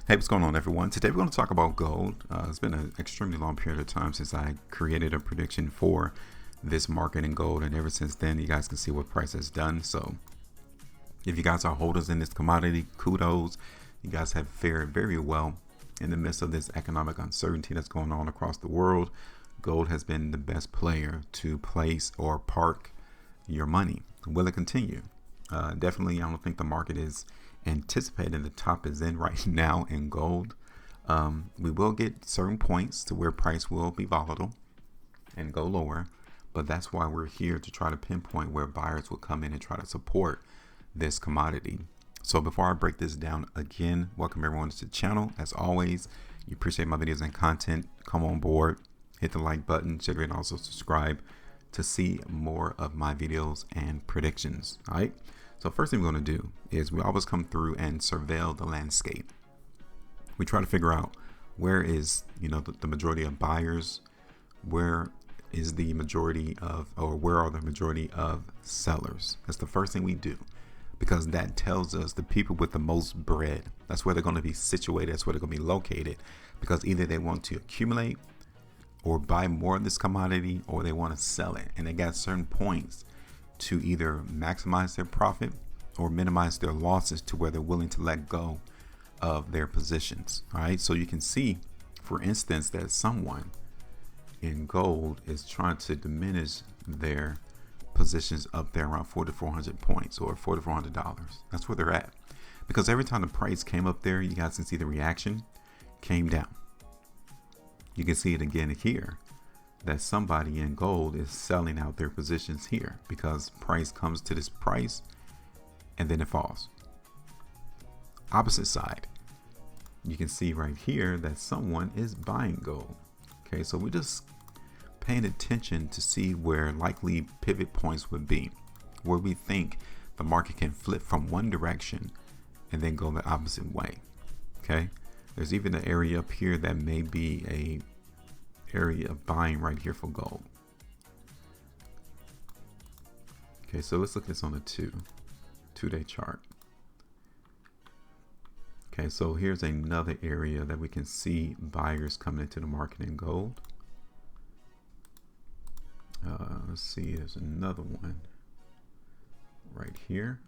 Hey, what's going on, everyone? Today we're going to talk about gold. It's been an extremely long period of time since I created a prediction for this market in gold, and ever since then, you guys can see what price has done. So, if you guys are holders in this commodity, kudos. You guys have fared very well in the midst of this economic uncertainty that's going on across the world. Gold has been the best player to place or park your money. Will it continue? Definitely, I don't think the market is anticipating the top is in right now in gold. We will get certain points to where price will be volatile and go lower, but that's why we're here to try to pinpoint where buyers will come in and try to support this commodity. So before I break this down again, welcome everyone to the channel. As always, you appreciate my videos and content, come on board, hit the like button, share it, and also subscribe to see more of my videos and predictions. All right. So first thing we're going to do is we always come through and surveil the landscape. We try to figure out where is, the majority of buyers, where is the majority of, or where are the majority of sellers. That's the first thing we do, because that tells us the people with the most bread. That's where they're going to be situated. That's where they're going to be located, because either they want to accumulate or buy more of this commodity, or they want to sell it. And they got certain points to either maximize their profit or minimize their losses to where they're willing to let go of their positions. All right. So you can see, for instance, that someone in gold is trying to diminish their positions up there around 4,400 points or $4,400. That's where they're at, because every time the price came up there, you guys can see the reaction came down. You can see it again here, that somebody in gold is selling out their positions here because price comes to this price and then it falls. Opposite side, you can see right here that someone is buying gold. Okay, so we're just paying attention to see where likely pivot points would be, where we think the market can flip from one direction and then go the opposite way. Okay, there's even an area up here that may be a area of buying right here for gold. Okay, so let's look at this on the two-day chart. Okay, so here's another area that we can see buyers coming into the market in gold. Let's see, there's another one right here.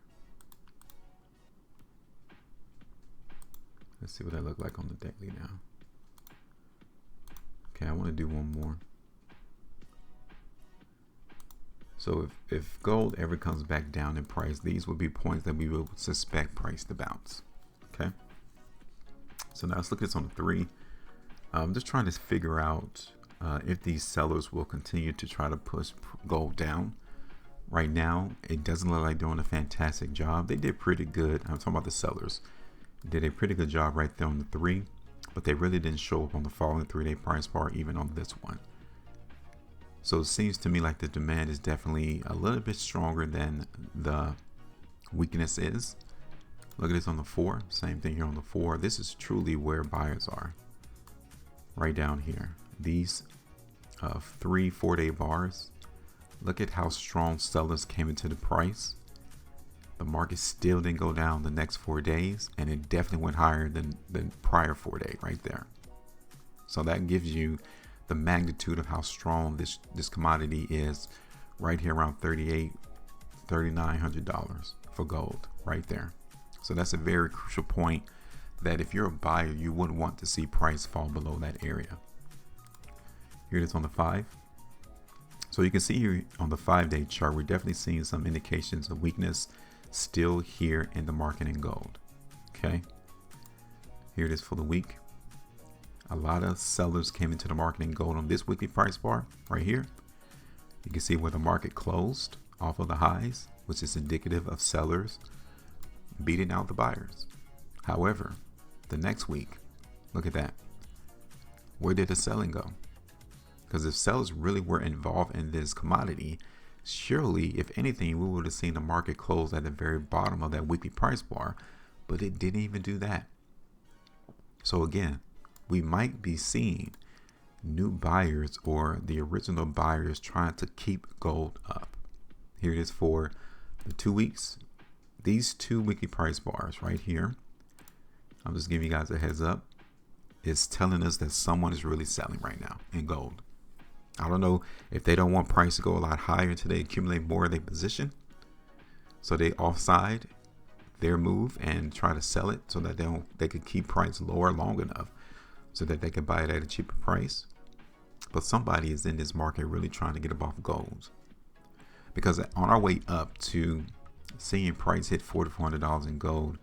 Let's see what that look like on the daily now. Okay, I want to do one more. So if gold ever comes back down in price, these would be points that we will suspect price to bounce. Okay. So now let's look at this on the 3. I'm just trying to figure out if these sellers will continue to try to push gold down. Right now, it doesn't look like doing a fantastic job. They did pretty good. I'm talking about the sellers. Did a pretty good job right there on the 3. But they really didn't show up on the following 3-day price bar, even on this one. So it seems to me like the demand is definitely a little bit stronger than the weakness is. Look at this on the 4. Same thing here on the 4. This is truly where buyers are. Right down here. These 3-4-day bars. Look at how strong sellers came into the price. The market still didn't go down the next 4 days, and it definitely went higher than the prior 4 day right there. So that gives you the magnitude of how strong this commodity is right here around $3,900 for gold right there. So that's a very crucial point that if you're a buyer, you wouldn't want to see price fall below that area. Here it is on the 5. So you can see here on the 5-day chart, we're definitely seeing some indications of weakness still here in the market in gold. Okay, here it is for the week. A lot of sellers came into the market in gold on this weekly price bar right here. You can see where the market closed off of the highs, which is indicative of sellers beating out the buyers. However, the next week, look at that. Where did the selling go? Because if sellers really were involved in this commodity, surely, if anything, we would have seen the market close at the very bottom of that weekly price bar, but it didn't even do that. So again, we might be seeing new buyers or the original buyers trying to keep gold up. Here it is for the 2 weeks. These 2 weekly price bars right here I'm just giving you guys a heads up. It's telling us that someone is really selling right now in gold. I don't know if they don't want price to go a lot higher until they accumulate more of their position. So they offside their move and try to sell it so that they could keep price lower long enough so that they could buy it at a cheaper price. But somebody is in this market really trying to get up off gold, because on our way up to seeing price hit $4,400 in gold,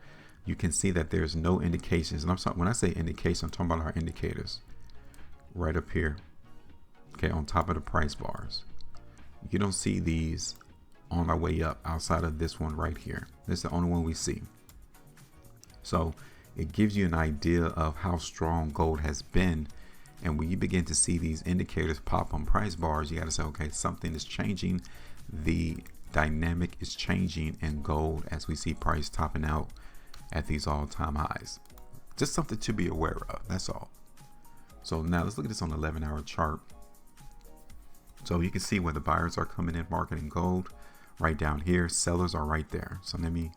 you can see that there's no indications. And when I say indication, I'm talking about our indicators right up here, okay, on top of the price bars. You don't see these on our way up outside of this one right here. This is the only one we see. So it gives you an idea of how strong gold has been. And when you begin to see these indicators pop on price bars, you got to say, okay, something is changing. The dynamic is changing in gold as we see price topping out at these all-time highs. Just something to be aware of, that's all. So now let's look at this on the 11-hour chart. So you can see where the buyers are coming in marketing gold right down here. Sellers are right there. So let me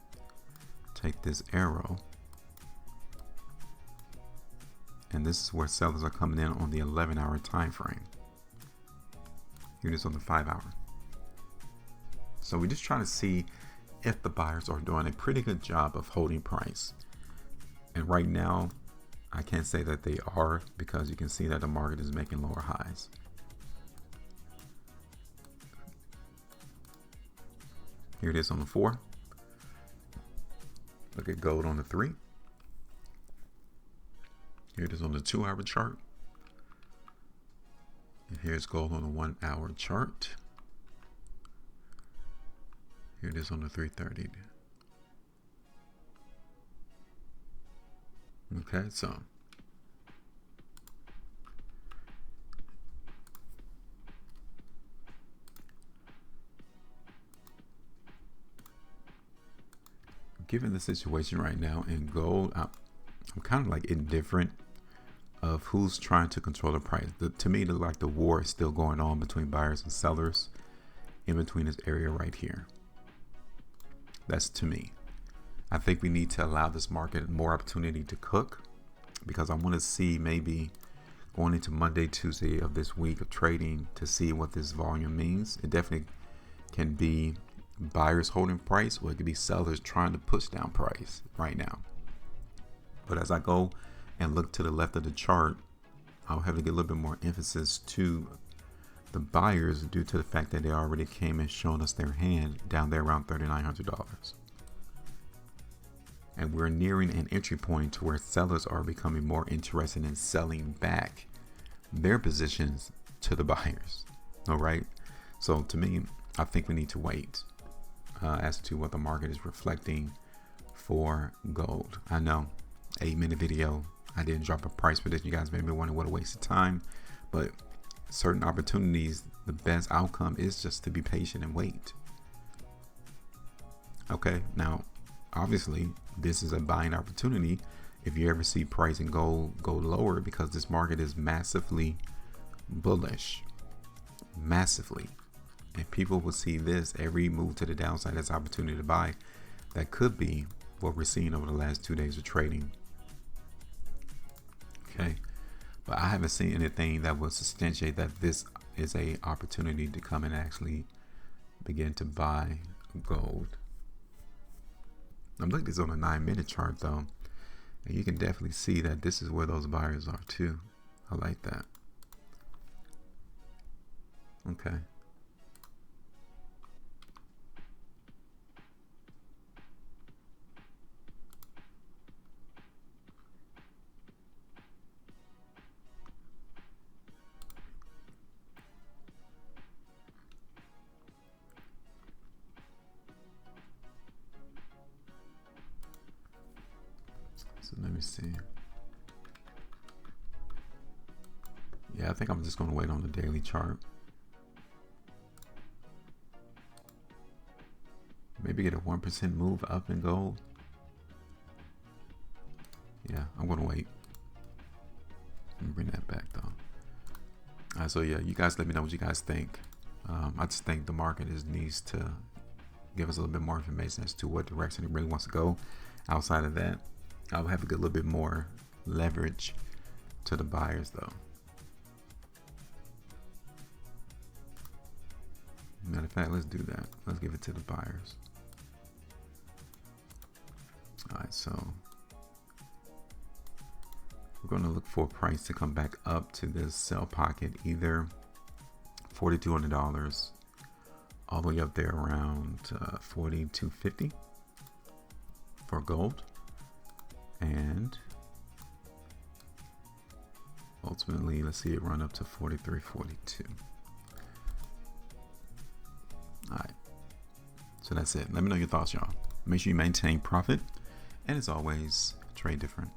take this arrow, and this is where sellers are coming in on the 11-hour time frame. Here it is on the 5-hour. So we're just trying to see if the buyers are doing a pretty good job of holding price. And right now, I can't say that they are, because you can see that the market is making lower highs. Here it is on the 4. Look at gold on the 3. Here it is on the 2-hour chart. And here's gold on the 1-hour chart. Here it is on the 330. Okay, so given the situation right now in gold, I'm kind of like indifferent of who's trying to control the price. To me, like the war is still going on between buyers and sellers in between this area right here. That's to me. I think we need to allow this market more opportunity to cook, because I want to see maybe going into Monday, Tuesday of this week of trading to see what this volume means. It definitely can be buyers holding price, or it could be sellers trying to push down price right now. But as I go and look to the left of the chart, I'll have to get a little bit more emphasis to the buyers due to the fact that they already came and shown us their hand down there around $3,900. And we're nearing an entry point to where sellers are becoming more interested in selling back their positions to the buyers. All right. So to me, I think we need to wait as to what the market is reflecting for gold. I know, 8-minute video, I didn't drop a price prediction. You guys may be wondering what a waste of time, but certain opportunities, the best outcome is just to be patient and wait. Okay, now obviously this is a buying opportunity if you ever see price in gold go lower, because this market is massively bullish, massively. And people will see this every move to the downside as opportunity to buy. That could be what we're seeing over the last 2 days of trading. Okay, but I haven't seen anything that will substantiate that this is a opportunity to come and actually begin to buy gold. I'm looking at this on a 9-minute chart though, and you can definitely see that this is where those buyers are too. I like that. Okay. So let me see. Yeah, I think I'm just going to wait on the daily chart. Maybe get a 1% move up in gold. Yeah, I'm going to wait. Let me bring that back though. So yeah, you guys let me know what you guys think. I just think the market needs to give us a little bit more information as to what direction it really wants to go. Outside of that, I'll have a good little bit more leverage to the buyers though. Matter of fact, let's do that. Let's give it to the buyers. All right, so we're going to look for a price to come back up to this sell pocket, either $4,200 all the way up there around $4,250 for gold, and ultimately let's see it run up to $4,342. All right, so that's it. Let me know your thoughts, y'all. Make sure you maintain profit, and as always, trade different.